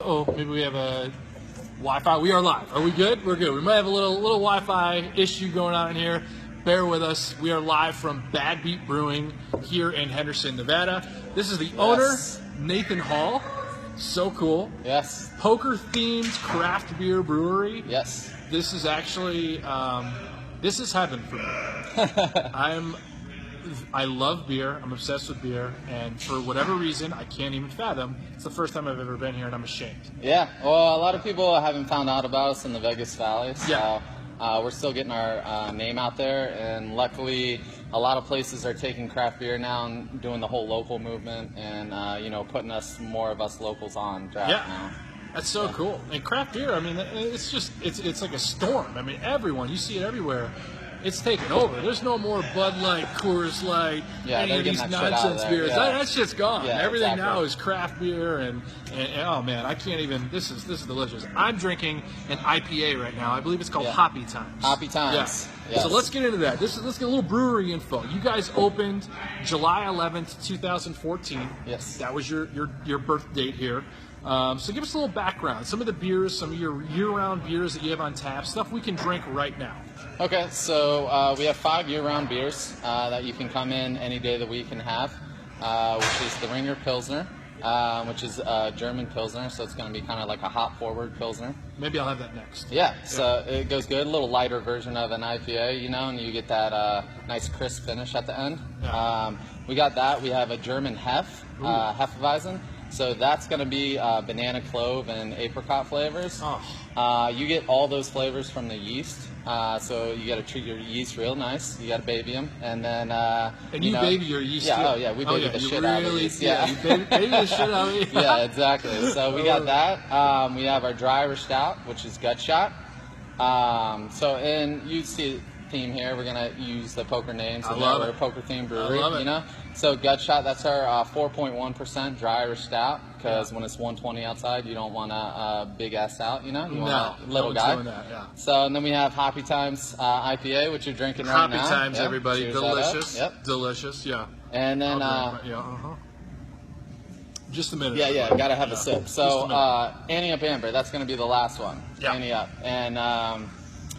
Oh, maybe we have a Wi-Fi. We are live. Are we good? We're good. We might have a little Wi-Fi issue going on in here. Bear with us. We are live from Bad Beat Brewing here in Henderson, Nevada. This is the owner, Nathan Hall. So cool. Yes. Poker-themed craft beer brewery. Yes. This is actually, this is heaven for me. I love beer. I'm obsessed with beer, and for whatever reason, I can't even fathom. It's the first time I've ever been here, and I'm ashamed. Yeah. Well, a lot of people haven't found out about us in the Vegas Valley, so Yeah. we're still getting our name out there, and luckily, a lot of places are taking craft beer now and doing the whole local movement, and putting more of us locals on draft now. That's so cool. And craft beer, I mean, it's like a storm. I mean, you see it everywhere. It's taken over. There's no more Bud Light, Coors Light, any of these nonsense beers. Yeah. That shit's gone. Yeah, Everything exactly. now is craft beer, and oh man, I can't even. This is delicious. I'm drinking an IPA right now. I believe it's called Hoppy Times. Hoppy Times. Yeah. Yes. So let's get into that. Let's get a little brewery info. You guys opened July 11th, 2014. Yes. That was your birth date here. So give us a little background. Some of the beers, some of your year-round beers that you have on tap, stuff we can drink right now. Okay, so we have 5 year-round beers that you can come in any day of the week and have, which is the Ringer Pilsner, which is a German Pilsner, so it's going to be kind of like a hop-forward Pilsner. Maybe I'll have that next. Yeah, so it goes good. A little lighter version of an IPA, and you get that nice crisp finish at the end. Yeah. We got that. We have a German Hefeweizen. So that's going to be banana clove and apricot flavors. Oh. You get all those flavors from the yeast. So you got to treat your yeast real nice. You got to baby them, and then and you baby your yeast yeah, too. Oh yeah, we baby the shit out of the yeast. Yeah, you baby the shit out of it. Yeah, exactly. So we got that. We have our dry stout, which is gut shot. And you see theme here. We're gonna use the poker names. I love we're it. a poker themed brewery. I love it. So gut shot. That's our 4.1% dry stout. Because when it's 120 outside, you don't want a big ass stout. You want a little guy. Doing that, yeah. So and then we have Hoppy Times IPA, which you're drinking right now. Hoppy Times, everybody. Cheers. Delicious. Yep. Delicious. Yeah. And then just a minute. Yeah, gotta have a sip. So Annie Up Amber, that's gonna be the last one. Yeah. Annie Up, and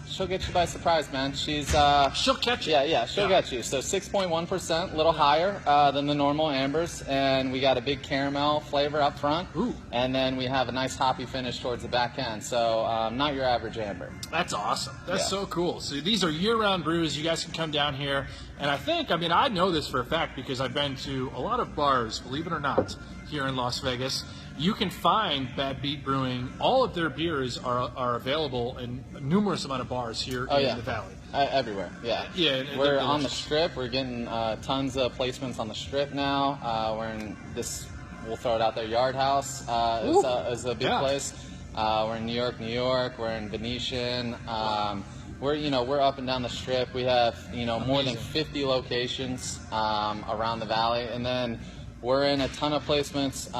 she'll get you by surprise, man. She'll catch you. Yeah, she'll get you. So 6.1%, a little higher than the normal ambers, and we got a big caramel flavor up front. Ooh. And then we have a nice hoppy finish towards the back end. So not your average amber. That's awesome. That's so cool. So these are year-round brews. You guys can come down here, and I know this for a fact because I've been to a lot of bars, believe it or not, here in Las Vegas. You can find Bad Beat Brewing. All of their beers are available in a numerous amount of bars here in the valley. Everywhere, yeah. Yeah, we're on the Strip. We're getting tons of placements on the Strip now. We're in this. We'll throw it out there. Yard House is a big place. We're in New York. We're in Venetian. We're up and down the Strip. We have more than 50 locations around the valley, and then we're in a ton of placements,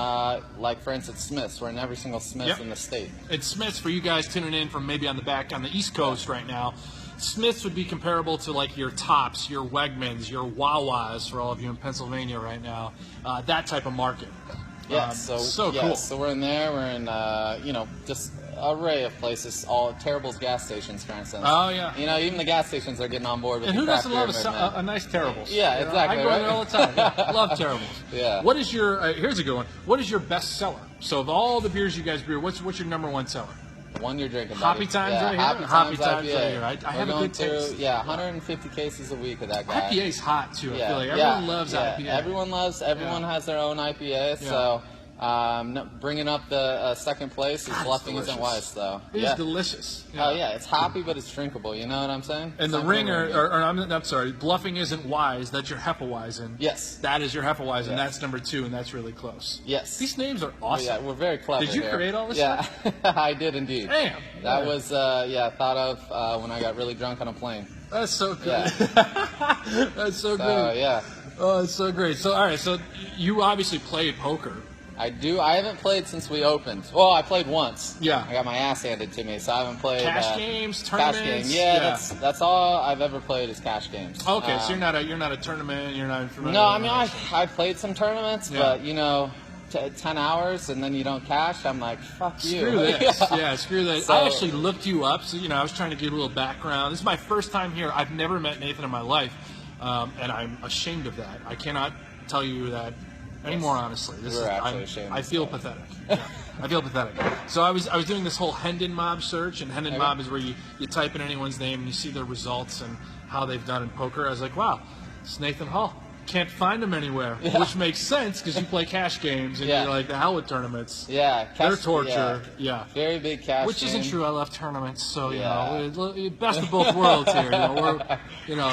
like for instance Smith's. We're in every single Smith's in the state. It's Smith's for you guys tuning in from maybe on the East Coast right now. Smith's would be comparable to like your Tops, your Wegmans, your Wawas for all of you in Pennsylvania right now. That type of market. Yeah, cool. So we're in there. We're in just array of places. All Terrible's gas stations, for instance. Oh yeah. Even the gas stations are getting on board with. And the who craft doesn't love movement. a nice Terrible's? Yeah, exactly. I go there all the time. Yeah, love Terrible's. Yeah. What is your? Here's a good one. What is your best seller? So of all the beers you guys brew, what's your number one seller? The one you're drinking. Hoppy Times right here. Hoppy Times right here. I have a good taste. 150 cases a week of that guy. IPA's hot too. I feel like everyone loves IPA. Everyone has their own IPA. So. Bringing up the second place is bluffing isn't wise, though. It's delicious. Oh yeah, it's hoppy, but it's drinkable. You know what I'm saying? And the Ringer, I'm sorry, bluffing isn't wise. That's your Hefeweizen. Yes. That is your Hefeweizen. Yes. That's number 2, and that's really close. Yes. These names are awesome. Yeah, we're very clever. Did you create all this stuff? Yeah, I did indeed. Damn. That was thought of when I got really drunk on a plane. That's so good. Yeah. That's so good. Yeah. Oh, it's so great. So all right, so you obviously played poker. I do. I haven't played since we opened. Well, I played once. Yeah. I got my ass handed to me, so I haven't played. Cash games, tournaments. Cash games. Yeah, that's all I've ever played is cash games. Okay, so you're not a tournament. You're not. No, I mean I've played some tournaments, but 10 hours and then you don't cash, I'm like, fuck you. Screw this. Yeah, screw that. So, I actually looked you up, so I was trying to get a little background. This is my first time here. I've never met Nathan in my life, and I'm ashamed of that. I cannot tell you that anymore. Honestly, I feel pathetic. Yeah, I feel pathetic. So I was doing this whole Hendon Mob search, and Hendon Mob is where you type in anyone's name and you see their results and how they've done in poker. I was like, wow, it's Nathan Hall. Can't find them anywhere, which makes sense because you play cash games and you're like the hell with tournaments. Yeah, they're torture. Yeah, very big cash. Which isn't true. I love tournaments, so you know, best of both worlds here.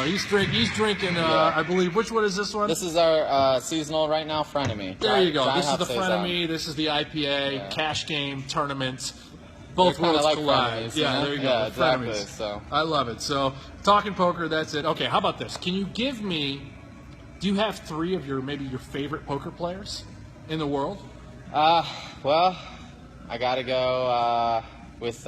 He's drinking. I believe. Which one is this one? This is our seasonal right now, Frenemy. There you go. This is the Frenemy. This is the IPA cash game tournament. Both worlds like collide. Yeah, there you go. Yeah, exactly. Frenemies. So I love it. So talking poker, that's it. Okay, how about this? Can you give me? Do you have 3 of your favorite poker players in the world? Well, I gotta go with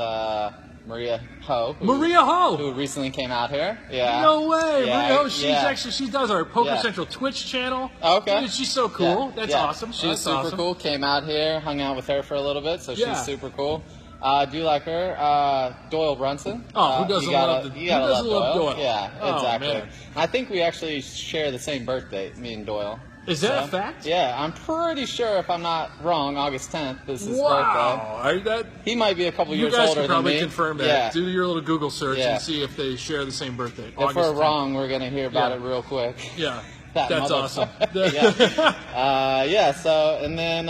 Maria Ho. Who recently came out here. Yeah. No way. Yeah, Maria Ho, she does our Poker Central Twitch channel. Okay. Dude, she's so cool. That's awesome. She's super cool. Came out here, hung out with her for a little bit, so she's super cool. Do you like her? Doyle Brunson. Oh, who doesn't love Doyle? Yeah, exactly. Man. I think we actually share the same birthday, me and Doyle. Is that a fact? Yeah, I'm pretty sure, if I'm not wrong, August 10th is his birthday. He might be a couple years older than me. You guys can probably confirm that. Yeah. Do your little Google search and see if they share the same birthday. If we're wrong, we're going to hear about it real quick. Yeah. That's awesome. So, and then,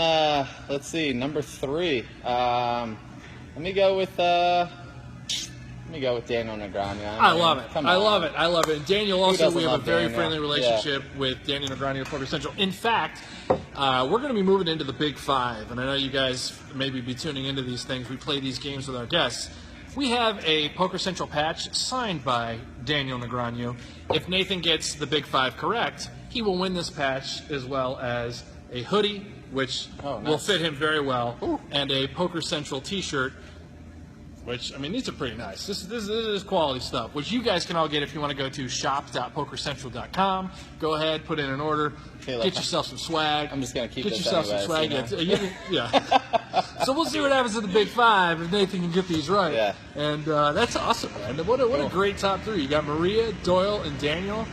let's see, number 3. Let me go with Daniel Negreanu. I love it. I love it. And Daniel also, we have a very friendly relationship with Daniel Negreanu at Poker Central. In fact, we're going to be moving into the Big 5, and I know you guys maybe be tuning into these things. We play these games with our guests. We have a Poker Central patch signed by Daniel Negreanu. If Nathan gets the Big 5 correct, he will win this patch, as well as a hoodie, which will fit him very well, and a Poker Central t-shirt, which, I mean, these are pretty nice. This is quality stuff, which you guys can all get if you want to go to shop.pokercentral.com. Go ahead, put in an order, get yourself some swag. I'm just going to keep Get this yourself anyways, some swag. Yeah. So we'll see what happens at the Big 5 if Nathan can get these right. Yeah. And that's awesome, man. What a great top 3. You got Maria, Doyle, and Daniel.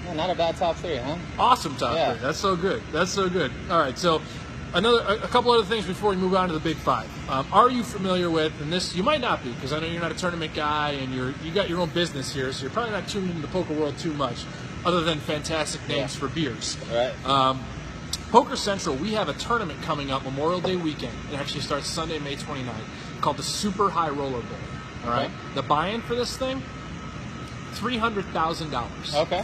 Yeah, not a bad top 3, huh? Awesome top 3. That's so good. That's so good. All right, so a couple other things before we move on to the Big 5. Are you familiar with, and this you might not be, because I know you're not a tournament guy and you got your own business here, so you're probably not tuned into the poker world too much, other than fantastic names for beers. Right. Poker Central, we have a tournament coming up Memorial Day weekend. It actually starts Sunday, May 29th, called the Super High Roller Bowl. All right. The buy-in for this thing, $300,000. Okay.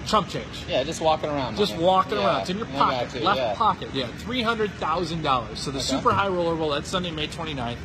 Chump change. Yeah, just walking around. Just walking around. It's in your pocket, left pocket. Yeah, $300,000. So the Super High Roller Bowl, that's Sunday, May 29th.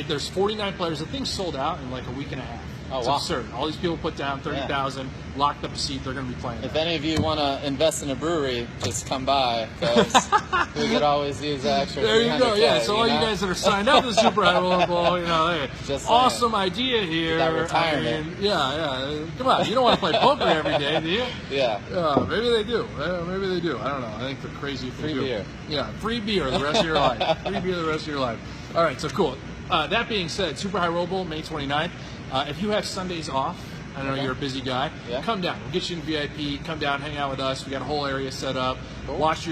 There's 49 players. The thing's sold out in like a week and a half. Oh, it's absurd. All these people put down $30,000, locked up a seat. They're going to be playing. If any of you want to invest in a brewery, just come by, because we could always use that extra. There you go. Yeah. So all you guys that are signed up to the Super High Roller Bowl, hey, just awesome idea here. That retirement. I mean, Come on, you don't want to play poker every day, do you? Yeah. Maybe they do. Maybe they do. I don't know. I think they're crazy. Free beer. Yeah, free beer the rest of your life. Free beer the rest of your life. All right. So cool. That being said, Super High Roller Bowl, May 29th. If you have Sundays off, I know you're a busy guy, come down. We'll get you in VIP. Come down, hang out with us. We got a whole area set up. Cool. Watch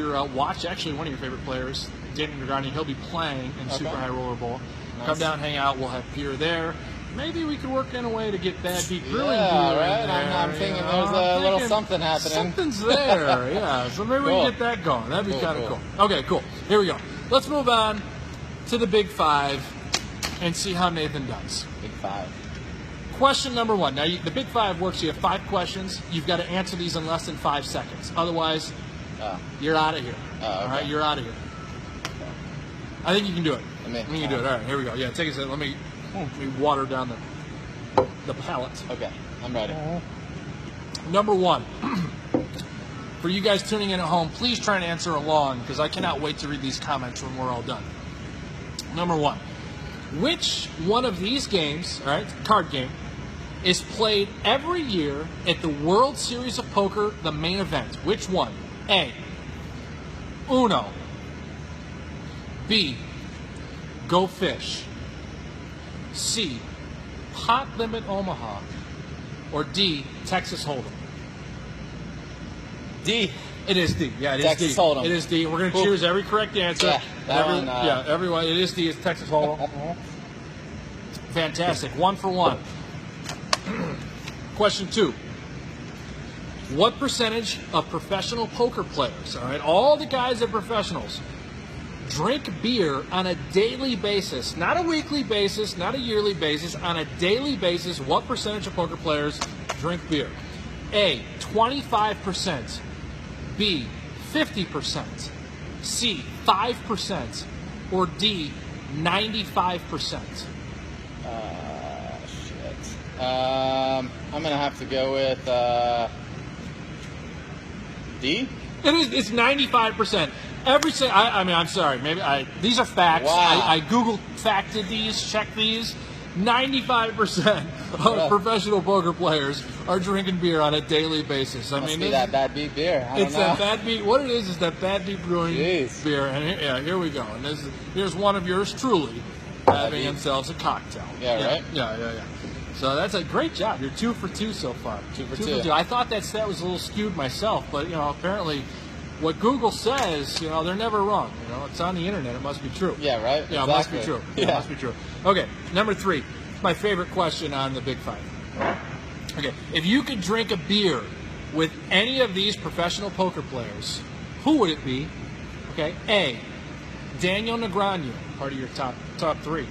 actually one of your favorite players, Daniel Negreanu. He'll be playing in Super High Roller Bowl. Nice. Come down, hang out. We'll have beer there. Maybe we could work in a way to get Bad Beat Brewing Co. Right. I'm thinking there's a little something happening. Something's there, yeah. So maybe we can get that going. That'd be kind of cool. Okay, cool. Here we go. Let's move on to the Big 5 and see how Nathan does. Big 5. Question number 1. Now, the Big 5 works. You have 5 questions. You've got to answer these in less than 5 seconds. Otherwise, you're out of here. All right, you're out of here. Okay. I think you can do it. I think you can do it. All right, here we go. Yeah, take a second. Let me water down the palate. Okay, I'm ready. Number 1. For you guys tuning in at home, please try and answer along, because I cannot wait to read these comments when we're all done. Number 1. Which one of these games, all right, card game, is played every year at the World Series of Poker, the main event? Which one? A, Uno. B, Go Fish. C, Pot Limit Omaha. Or D, Texas Hold'em. D. It is D. Yeah, it is Texas D. Hold'em. It is D. We're going to choose every correct answer. Yeah, that everyone. It is D. It's Texas Hold'em. Fantastic. 1 for 1. Question 2. What percentage of professional poker players, all right, all the guys that are professionals, drink beer on a daily basis, not a weekly basis, not a yearly basis, on a daily basis? What percentage of poker players drink beer? A, 25%. B, 50%. C, 5%. Or D, 95%. Shit. I'm gonna have to go with D. It's 95%. I'm sorry. These are facts. Wow. I Google facted these, checked these. 95% of professional poker players are drinking beer on a daily basis. Must be that Bad Beat beer. I don't know. That Bad Beat. What it is that Bad Beat Brewing beer. And here we go. And here's one of yours truly having themselves a cocktail. Yeah, right? Yeah. So that's a great job. You're 2 for 2 so far. 2 for 2. I thought that stat was a little skewed myself, but apparently what Google says, they're never wrong. It's on the internet. It must be true. Yeah, right? Yeah, exactly. It must be true. Yeah. It must be true. Okay, number 3. It's my favorite question on the Big Five. Okay, if you could drink a beer with any of these professional poker players, who would it be? Okay, A, Daniel Negreanu, part of your top 3.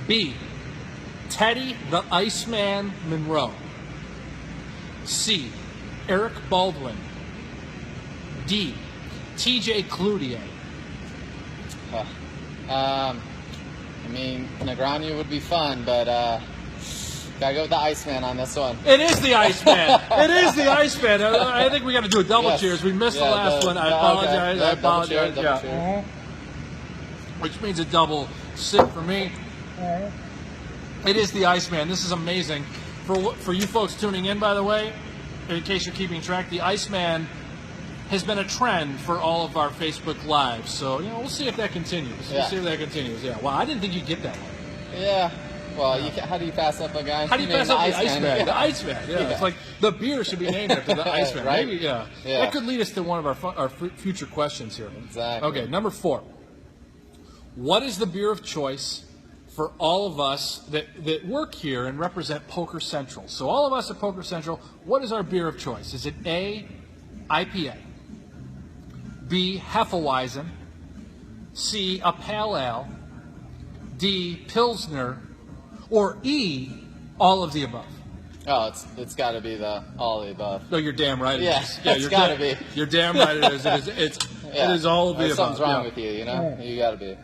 B, Teddy the Iceman Monroe. C, Eric Baldwin. D, TJ Cloutier. Negreanu would be fun, but gotta go with the Iceman on this one. It is the Iceman. It is the Iceman. I think we got to do a double cheers. We missed the last one. I apologize. Okay. I apologize. Double cheer. Which means a double sip for me. It is the Iceman. This is amazing. For you folks tuning in, by the way, in case you're keeping track, the Iceman has been a trend for all of our Facebook Lives. So, we'll see if that continues. Yeah. We'll see if that continues. Yeah. Wow, I didn't think you'd get that one. Yeah. Well, how do you pass up a guy? How do you pass up the Iceman? Yeah. The Iceman, yeah. It's like the beer should be named after the Iceman. Right? Maybe, yeah. That could lead us to one of our future questions here. Exactly. Okay, number 4. What is the beer of choice for all of us that work here and represent Poker Central? So all of us at Poker Central, what is our beer of choice? Is it A, IPA, B, Hefeweizen, C, a Pale Ale, D, Pilsner, or E, all of the above? Oh, it's got to be all of the above. No, you're damn right it is. Yeah, it's got to be. You're damn right it is. It is all of the above. Something's wrong with you, You got to be.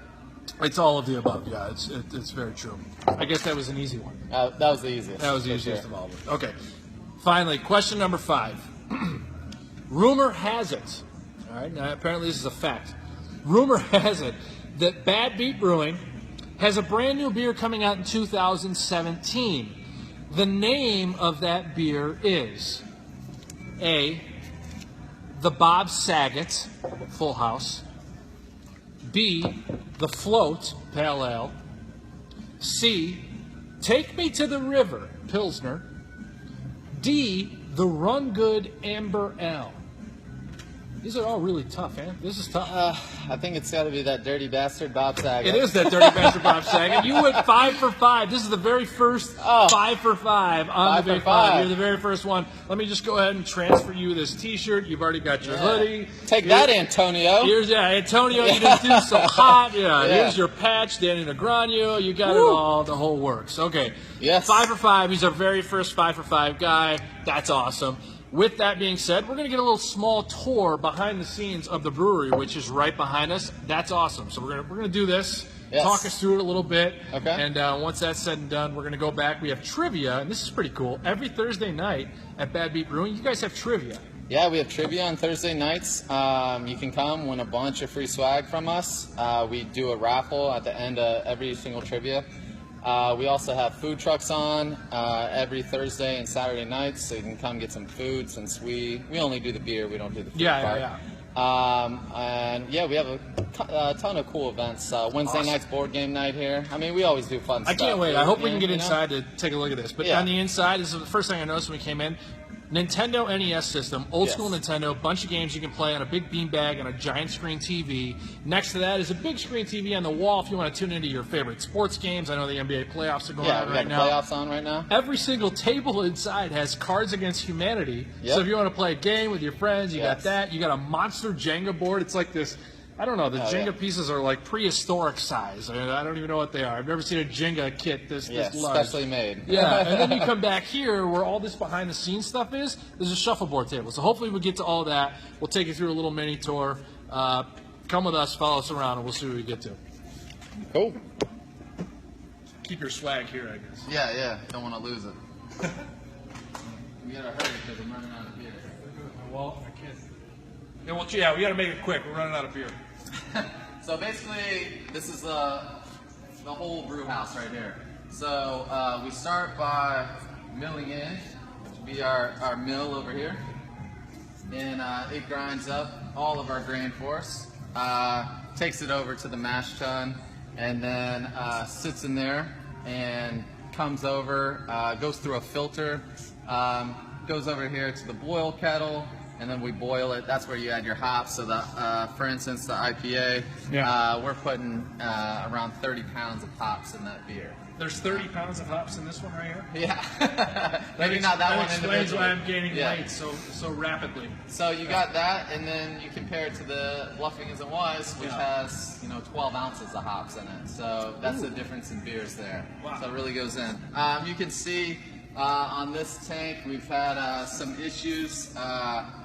It's all of the above, yeah. It's very true. I guess that was an easy one. That was the easiest. That was the easiest of all of them. Okay. Finally, question number 5. Rumor has it, all right, now apparently this is a fact. Rumor has it that Bad Beat Brewing has a brand new beer coming out in 2017. The name of that beer is A, the Bob Saget Full House. B, the Float Pale Ale. C, Take Me to the River Pilsner. D, the Run Good Amber Ale. These are all really tough, man. This is tough. I think it's got to be that dirty bastard Bob Saget. It is that dirty bastard Bob Saget. You went 5 for 5. This is the very first 5 for 5 on the Big Five. You're the very first one. Let me just go ahead and transfer you this T-shirt. You've already got your hoodie. Take that, Antonio. Antonio. You didn't do so hot. Here's your patch, Daniel Negreanu. You got it all. The whole works. Okay. Yes. 5 for 5. He's our very first 5 for 5 guy. That's awesome. With that being said, we're going to get a little small tour behind the scenes of the brewery, which is right behind us. That's awesome. So we're going to do this, talk us through it a little bit. Okay. And once that's said and done, we're going to go back. We have trivia, and this is pretty cool. Every Thursday night at Bad Beat Brewing, you guys have trivia. Yeah, we have trivia on Thursday nights. You can come, win a bunch of free swag from us. We do a raffle at the end of every single trivia. We also have food trucks on every Thursday and Saturday nights, so you can come get some food since we only do the beer, we don't do the food part. And yeah, we have a ton of cool events. Wednesday night's board game night here. I mean, we always do fun stuff. I can't wait. I hope we can get inside to take a look at this. But on the inside, this is the first thing I noticed when we came in. Nintendo NES system, old school Nintendo, bunch of games you can play on a big beanbag and a giant screen TV. Next to that is a big screen TV on the wall if you want to tune into your favorite sports games. I know the NBA playoffs are going on right now. Yeah, we got the playoffs on right now. Every single table inside has Cards Against Humanity. So if you want to play a game with your friends, you got that. You got a monster Jenga board. It's like this. I don't know. The Jenga pieces are like prehistoric size. I don't even know what they are. I've never seen a Jenga kit this large. Specially made. Yeah, and then you come back here where all this behind-the-scenes stuff is. There's a shuffleboard table. So hopefully we'll get to all that. We'll take you through a little mini tour. Come with us, follow us around, and we'll see what we get to. Cool. Keep your swag here, I guess. Yeah. Don't want to lose it. We gotta hurry because I'm running out of beer. Well, I can't. Yeah, we got to make it quick. We're running out of beer. So basically, this is the whole brew house right here. So we start by milling in, which would be our mill over here. And it grinds up all of our grain for us, takes it over to the mash tun, and then sits in there and comes over, goes through a filter, goes over here to the boil kettle, and then we boil it. That's where you add your hops. So for instance, the IPA, we're putting around 30 pounds of hops in that beer. There's 30 pounds of hops in this one right here? Yeah. Maybe not that one individually. That explains why I'm gaining weight so rapidly. So you got that, and then you compare it to the Bluffing Isn't Wise, which has 12 ounces of hops in it. So that's the difference in beers there. Wow. So it really goes in. You can see on this tank, we've had some issues.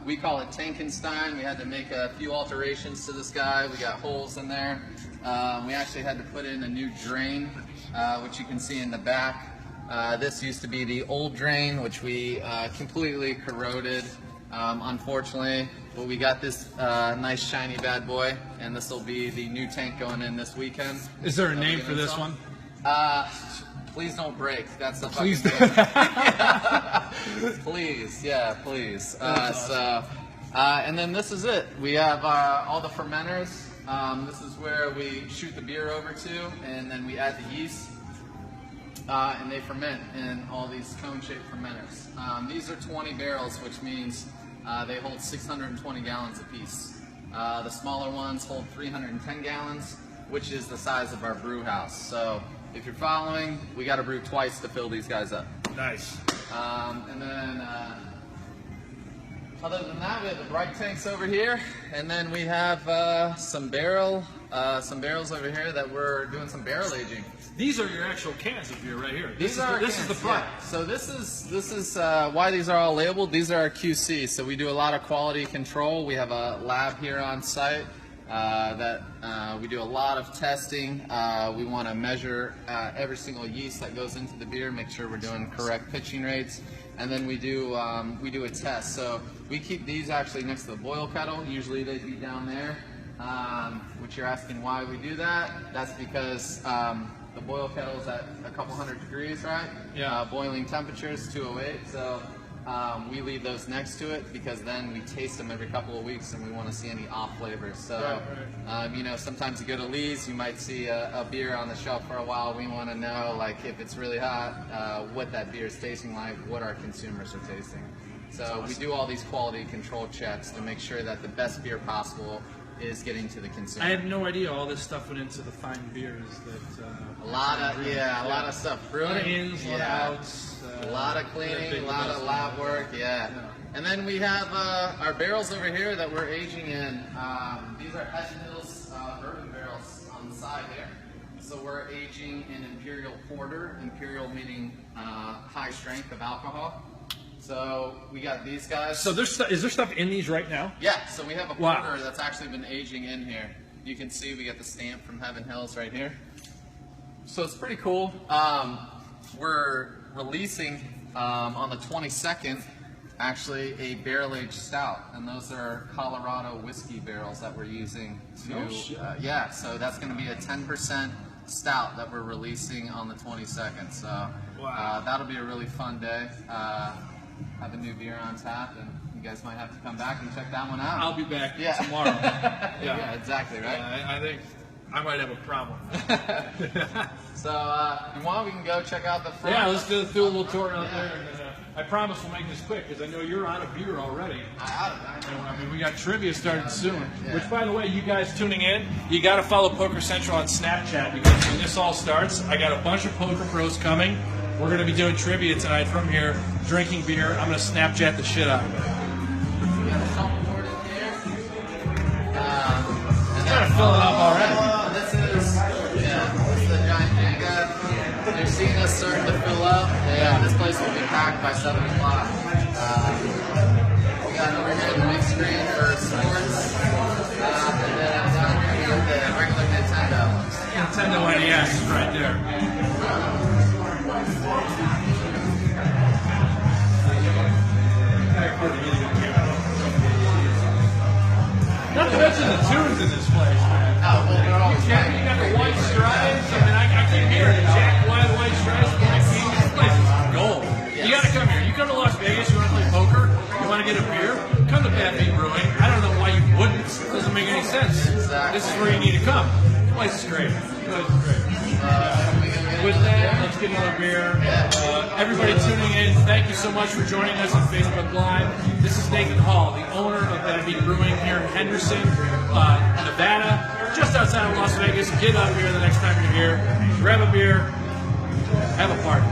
We call it Tankenstein. We had to make a few alterations to this guy. We got holes in there. We actually had to put in a new drain, which you can see in the back. This used to be the old drain, which we completely corroded, unfortunately. But we got this nice shiny bad boy, and this will be the new tank going in this weekend. Is there a name for this one? Please don't break. That's the please. Please, yeah, please. And then this is it. We have all the fermenters. This is where we shoot the beer over to, and then we add the yeast, and they ferment in all these cone-shaped fermenters. These are 20 barrels, which means they hold 620 gallons apiece. The smaller ones hold 310 gallons, which is the size of our brew house. So if you're following, we got to brew twice to fill these guys up. Nice. And then, other than that, we have the bright tanks over here, and then we have some barrels over here that we're doing some barrel aging. These are your actual cans of beer right here. This is the front. Yeah. So this is why these are all labeled. These are our QC. So we do a lot of quality control. We have a lab here on site. We do a lot of testing. We want to measure every single yeast that goes into the beer, make sure we're doing correct pitching rates, and then we do a test. So we keep these actually next to the boil kettle. Usually they'd be down there, which you're asking why we do that. That's because the boil kettle is at a couple hundred degrees, right? Yeah. Boiling temperature is 208. So we leave those next to it because then we taste them every couple of weeks and we want to see any off flavors. So, sometimes you go to Lee's, you might see a beer on the shelf for a while. We want to know, like, if it's really hot, what that beer is tasting like, what our consumers are tasting. So awesome. We do all these quality control checks to make sure that the best beer possible is getting to the consumer. I had no idea all this stuff went into the fine beers that. A lot of stuff. Brewing, a lot of ins, a lot of outs. A lot of cleaning, a lot of lab work, And then we have our barrels over here that we're aging in. These are Head & Hills bourbon barrels on the side here. So we're aging in Imperial Porter, Imperial meaning high strength of alcohol. So we got these guys. So is there stuff in these right now? Yeah, so we have a porter that's actually been aging in here. You can see we got the stamp from Heaven Hills right here. So it's pretty cool. We're releasing on the 22nd actually a barrel-aged stout, and those are Colorado whiskey barrels that we're using to so that's going to be a 10% stout that we're releasing on the 22nd. So that'll be a really fun day. Have a new beer on tap and you guys might have to come back and check that one out. I'll be back tomorrow. Yeah, exactly, right? I think I might have a problem. So, you want, we can go check out the front. Yeah, let's do a little tour out there. And, I promise we'll make this quick because I know you're out of beer already. I mean, we got trivia starting soon. Yeah. Which, by the way, you guys tuning in, you got to follow Poker Central on Snapchat because when this all starts, I got a bunch of poker pros coming. We're going to be doing trivia tonight from here, drinking beer. I'm going to Snapchat the shit out of it. We got a soundboard in here. It's kind of filling up already. This is the giant Jenga. You're seeing us starting to fill up. And this place will be packed by 7 o'clock. We got over here the big screen for sports. And then down here we got the regular Nintendo. Nintendo NES is right there. Not to mention the tunes in this place, man. Oh, well, they're all You got the white stripes. I mean, I keep hearing Jack White stripes, Black King. This place is gold. Yes. You got to come here. You come to Las Vegas, you want to play poker, you want to get a beer, come to Bad Beat Brewing. I don't know why you wouldn't. It doesn't make any sense. Exactly. This is where you need to come. This place is great. This place is great. With that, let's get another beer. Everybody tuning in, thank you so much for joining us on Facebook Live. This is Nathan Hall, the owner of Bad Beat Brewing here in Henderson, Nevada, just outside of Las Vegas. Get up here the next time you're here, grab a beer, have a party.